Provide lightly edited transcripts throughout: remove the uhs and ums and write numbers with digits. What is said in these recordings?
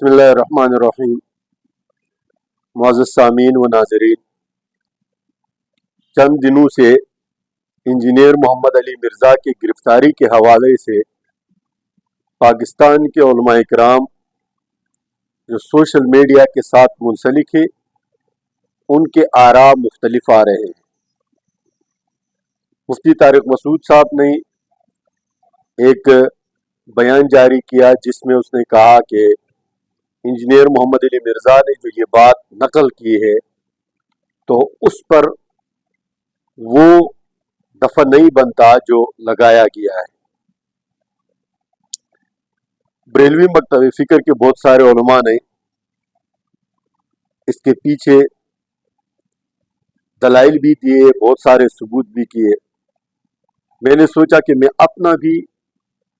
بسم اللہ الرحمن الرحیم۔ معزز سامعین و ناظرین، چند دنوں سے انجینئر محمد علی مرزا کی گرفتاری کے حوالے سے پاکستان کے علماء کرام جو سوشل میڈیا کے ساتھ منسلک ہیں ان کے آراء مختلف آ رہے ہیں۔ مفتی طارق مسعود صاحب نے ایک بیان جاری کیا جس میں اس نے کہا کہ انجینئر محمد علی مرزا نے جو یہ بات نقل کی ہے تو اس پر وہ دفع نہیں بنتا جو لگایا گیا ہے۔ بریلوی مکتب فکر کے بہت سارے علماء نے اس کے پیچھے دلائل بھی دیے، بہت سارے ثبوت بھی کیے۔ میں نے سوچا کہ میں اپنا بھی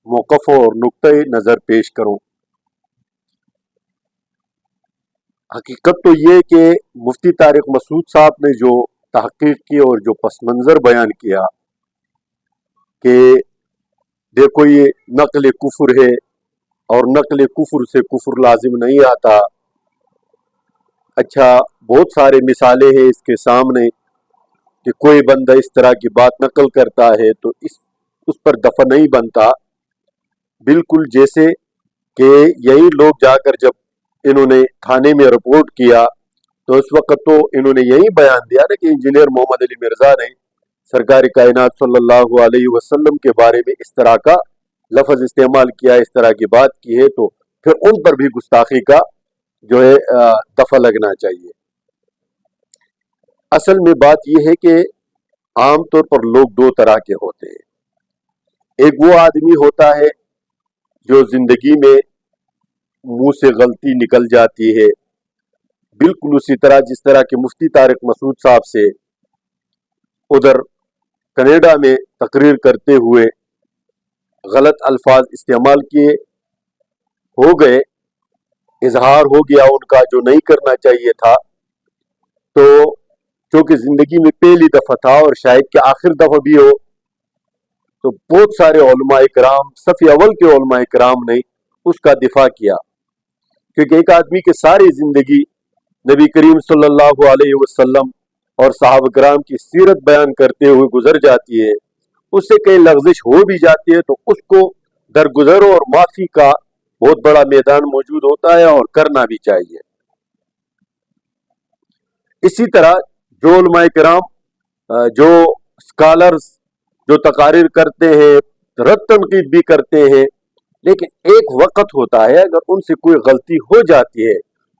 موقف اور نقطۂ نظر پیش کروں۔ حقیقت تو یہ کہ مفتی طارق مسعود صاحب نے جو تحقیق کی اور جو پس منظر بیان کیا کہ دیکھو یہ نقل کفر ہے اور نقل کفر سے کفر لازم نہیں آتا، اچھا بہت سارے مثالیں ہیں اس کے سامنے کہ کوئی بندہ اس طرح کی بات نقل کرتا ہے تو اس پر دفع نہیں بنتا، بالکل جیسے کہ یہی لوگ جا کر جب انہوں نے تھانے میں رپورٹ کیا تو اس وقت تو انہوں نے یہی بیان دیا نا کہ انجینئر محمد علی مرزا نے سرکار کائنات صلی اللہ علیہ وسلم کے بارے میں اس طرح کا لفظ استعمال کیا، اس طرح کی بات کی ہے، تو پھر ان پر بھی گستاخی کا جو ہے دفع لگنا چاہیے۔ اصل میں بات یہ ہے کہ عام طور پر لوگ دو طرح کے ہوتے ہیں۔ ایک وہ آدمی ہوتا ہے جو زندگی میں منہ سے غلطی نکل جاتی ہے، بالکل اسی طرح جس طرح کہ مفتی طارق مسعود صاحب سے ادھر کینیڈا میں تقریر کرتے ہوئے غلط الفاظ استعمال کیے، ہو گئے، اظہار ہو گیا ان کا جو نہیں کرنا چاہیے تھا، تو چونکہ زندگی میں پہلی دفعہ تھا اور شاید کہ آخر دفعہ بھی ہو، تو بہت سارے علماء کرام، صف اول کے علماء کرام نے اس کا دفاع کیا، کیونکہ ایک آدمی کے ساری زندگی نبی کریم صلی اللہ علیہ وسلم اور صحابہ کرام کی سیرت بیان کرتے ہوئے گزر جاتی ہے، اس سے کئی لغزش ہو بھی جاتی ہے تو اس کو درگزر اور معافی کا بہت بڑا میدان موجود ہوتا ہے اور کرنا بھی چاہیے۔ اسی طرح جو علماء کرام جو اسکالرز جو تقاریر کرتے ہیں، رد تنقید بھی کرتے ہیں، لیکن ایک وقت ہوتا ہے اگر ان سے کوئی غلطی ہو جاتی ہے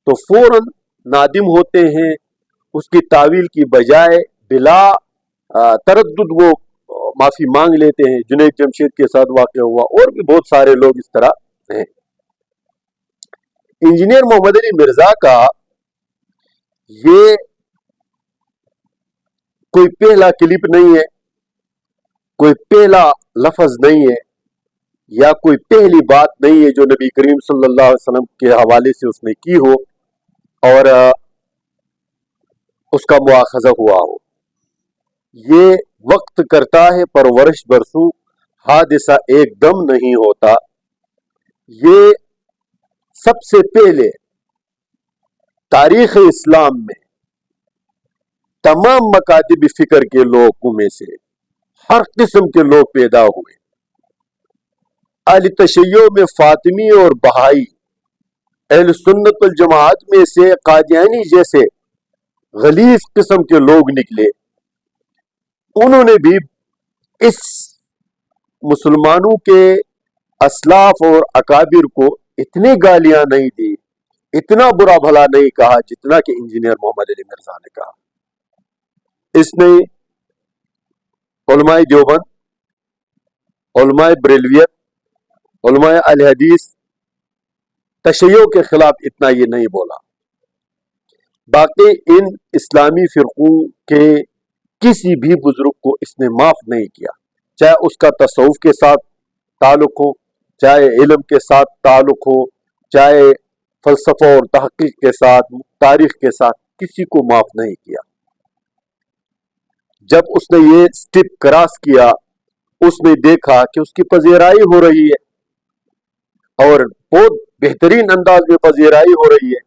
تو فوراً نادم ہوتے ہیں، اس کی تعویل کی بجائے بلا تردد وہ معافی مانگ لیتے ہیں۔ جنید جمشید کے ساتھ واقع ہوا، اور بھی بہت سارے لوگ اس طرح ہیں۔ انجینئر محمد علی مرزا کا یہ کوئی پہلا کلپ نہیں ہے، کوئی پہلا لفظ نہیں ہے، یا کوئی پہلی بات نہیں ہے جو نبی کریم صلی اللہ علیہ وسلم کے حوالے سے اس نے کی ہو اور اس کا مواخذہ ہوا ہو۔ یہ وقت کرتا ہے پرورش برسوں، حادثہ ایک دم نہیں ہوتا۔ یہ سب سے پہلے تاریخ اسلام میں تمام مکاتب فکر کے لوگوں میں سے ہر قسم کے لوگ پیدا ہوئے۔ اہل تشیع میں فاطمی اور بہائی، اہل سنت الجماعت میں سے قادیانی جیسے غلیظ قسم کے لوگ نکلے، انہوں نے بھی اس مسلمانوں کے اسلاف اور اکابر کو اتنی گالیاں نہیں دی، اتنا برا بھلا نہیں کہا جتنا کہ انجینئر محمد علی مرزا نے کہا۔ اس نے علماء دیوبند، علماء بریلویت، علماء اہل حدیث، تشیع کے خلاف اتنا یہ نہیں بولا۔ باقی ان اسلامی فرقوں کے کسی بھی بزرگ کو اس نے معاف نہیں کیا، چاہے اس کا تصوف کے ساتھ تعلق ہو، چاہے علم کے ساتھ تعلق ہو، چاہے فلسفہ اور تحقیق کے ساتھ، تاریخ کے ساتھ، کسی کو معاف نہیں کیا۔ جب اس نے یہ سٹیپ کراس کیا، اس نے دیکھا کہ اس کی پذیرائی ہو رہی ہے اور بہت بہترین انداز میں پذیرائی ہو رہی ہے،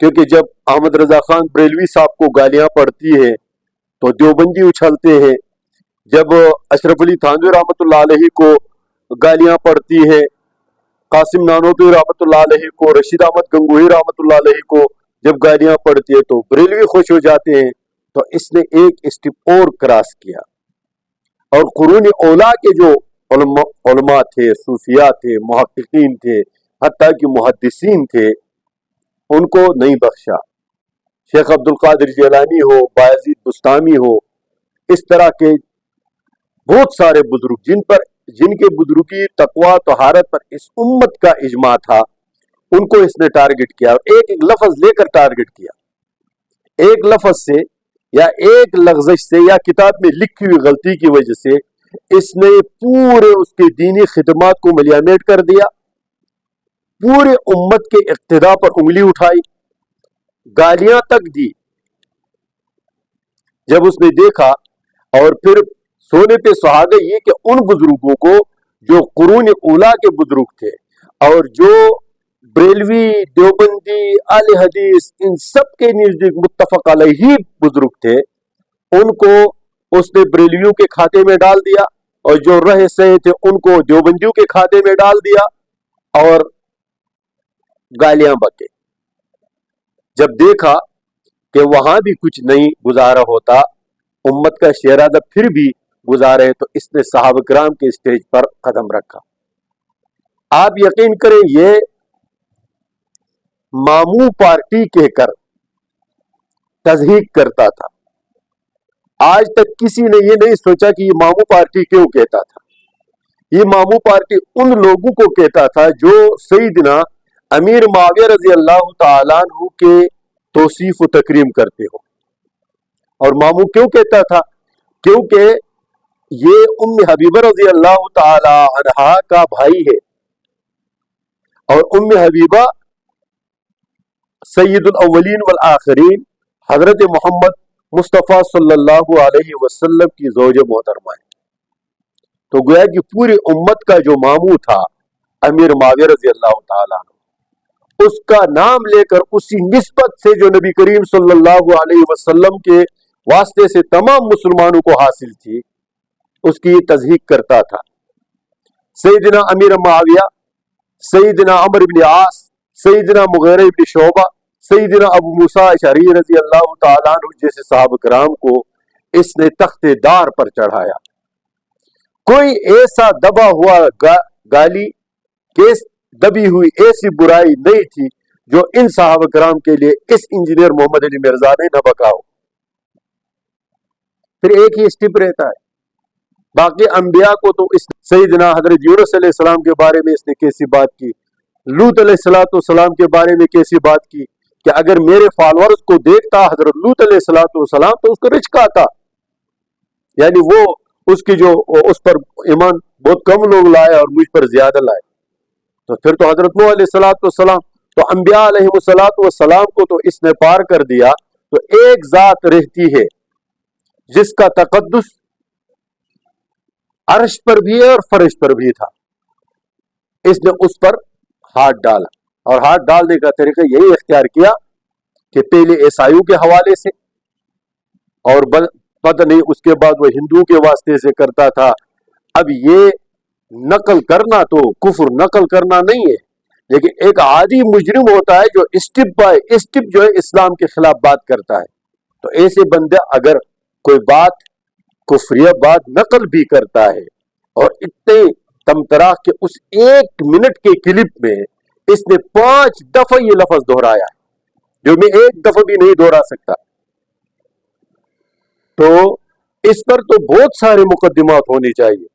کیونکہ جب احمد رضا خان بریلوی صاحب کو گالیاں پڑتی ہے تو دیوبندی اچھلتے ہیں، جب اشرف علی تھانوی رحمۃ اللہ علیہ کو گالیاں پڑتی ہے، قاسم نانوتوی رحمۃ اللہ علیہ کو، رشید احمد گنگوہی رحمۃ اللہ علیہ کو جب گالیاں پڑتی ہے تو بریلوی خوش ہو جاتے ہیں، تو اس نے ایک اسٹیپ اور کراس کیا، اور قرون اولا کے جو علماء تھے، صوفیاء تھے، محققین تھے، حتیٰ کہ محدثین تھے، ان کو نہیں بخشا۔ شیخ عبد القادر جیلانی ہو، بایزید بستامی ہو، اس طرح کے بہت سارے بزرگ جن کے بزرگی تقوی طہارت پر اس امت کا اجماع تھا، ان کو اس نے ٹارگٹ کیا، اور ایک ایک لفظ لے کر ٹارگٹ کیا، ایک لفظ سے یا ایک لغزش سے یا کتاب میں لکھی ہوئی غلطی کی وجہ سے اس نے پورے اس کے دینی خدمات کو ملیامیٹ کر دیا، پورے امت کے اقتداء پر انگلی اٹھائی، گالیاں تک دی۔ جب اس نے دیکھا، اور پھر سونے پہ سہاگا یہ کہ ان بزرگوں کو جو قرون اولا کے بزرگ تھے اور جو بریلوی، دیوبندی، اہل حدیث، ان سب کے نزدیک متفق علیہ بزرگ تھے، ان کو اس نے بریلویوں کے کھاتے میں ڈال دیا، اور جو رہے سہے تھے ان کو دیوبندیوں کے کھاتے میں ڈال دیا، اور گالیاں بکے۔ جب دیکھا کہ وہاں بھی کچھ نہیں گزارا ہوتا، امت کا شیرازہ پھر بھی گزارے، تو اس نے صحابہ کرام کے اسٹیج پر قدم رکھا۔ آپ یقین کریں، یہ ماموں پارٹی کہہ کر تضحیق کرتا تھا۔ آج تک کسی نے یہ نہیں سوچا کہ یہ ماموں پارٹی کیوں کہتا تھا۔ یہ ماموں پارٹی ان لوگوں کو کہتا تھا جو سیدنا امیر معاویہ رضی اللہ تعالیٰ عنہ کے توصیف و تکریم کرتے ہو۔ اور ماموں کیوں کہتا تھا؟ کیونکہ یہ ام حبیبہ رضی اللہ تعالی عنہا کا بھائی ہے، اور ام حبیبہ سید الاولین والآخرین حضرت محمد مصطفیٰ صلی اللہ علیہ وسلم کی زوج محترمہ ہے۔ تو گویا کہ پوری امت کا جو ماموں تھا امیر معاویہ رضی اللہ تعالیٰ عنہ، اس کا نام لے کر اسی نسبت سے جو نبی کریم صلی اللہ علیہ وسلم کے واسطے سے تمام مسلمانوں کو حاصل تھی، اس کی تضحیق کرتا تھا۔ سیدنا امیر معاویہ، سیدنا عمرو بن عاص، سیدنا مغیرہ بن شعبہ، سیدنا ابو موسیٰ اشعری رضی اللہ تعالیٰ عنہ جیسے صحابہ کرام کو اس نے تخت دار پر چڑھایا۔ کوئی ایسا دبا ہوا گالی، کیس دبی ہوئی ایسی برائی نہیں تھی جو ان صحابہ کرام کے لیے اس انجینئر محمد علی مرزا نے نہ بکا ہو۔ پھر ایک ہی اسٹیپ رہتا ہے۔ باقی انبیاء کو تو اس سیدنا حضرت یونس علیہ السلام کے بارے میں اس نے کیسی بات کی، لوط علیہ السلام کے بارے میں کیسی بات کی کہ اگر میرے فالورز کو دیکھتا حضرت لوط علیہ السلام تو اس کو رچ کھاتا، یعنی وہ اس کی جو اس پر ایمان بہت کم لوگ لائے اور مجھ پر زیادہ لائے۔ تو پھر تو حضرت نوح علیہ السلام تو انبیاء علیہ السلام کو تو اس نے پار کر دیا۔ تو ایک ذات رہتی ہے جس کا تقدس عرش پر بھی ہے اور فرش پر بھی تھا، اس نے اس پر ہاتھ ڈالا، اور ہاتھ ڈالنے کا طریقہ یہی اختیار کیا کہ پہلے عیسائیوں کے حوالے سے، اور پتہ نہیں اس کے بعد وہ ہندوؤں کے واسطے سے کرتا تھا۔ اب یہ نقل کرنا تو کفر نقل کرنا نہیں ہے، لیکن ایک عادی مجرم ہوتا ہے جو اسٹیپ بائی اسٹیپ جو ہے اسلام کے خلاف بات کرتا ہے۔ تو ایسے بندے اگر کوئی بات کفریہ بات نقل بھی کرتا ہے، اور اتنے تمتراہ کہ اس ایک منٹ کے کلپ میں اس نے 5 دفعہ یہ لفظ دہرایا ہے جو میں ایک دفعہ بھی نہیں دہرا سکتا، تو اس پر تو بہت سارے مقدمات ہونے چاہیے۔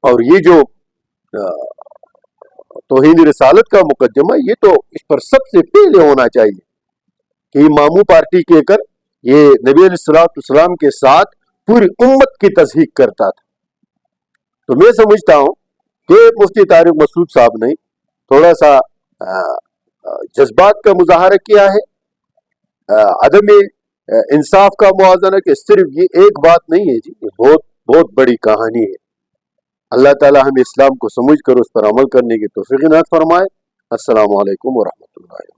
اور یہ جو توہین رسالت کا مقدمہ، یہ تو اس پر سب سے پہلے ہونا چاہیے کہ یہ ماموں پارٹی کہہ کر یہ نبی علیہ السلام کے ساتھ پوری امت کی تضحیق کرتا تھا۔ تو میں سمجھتا ہوں کہ مفتی طارق مسعود صاحب نے تھوڑا سا جذبات کا مظاہرہ کیا ہے، عدم انصاف کا موازنہ، کہ صرف یہ ایک بات نہیں ہے جی، یہ بہت بہت بڑی کہانی ہے۔ اللہ تعالی ہم اسلام کو سمجھ کر اس پر عمل کرنے کی توفیق عنایت فرمائے۔ السلام علیکم ورحمۃ اللہ۔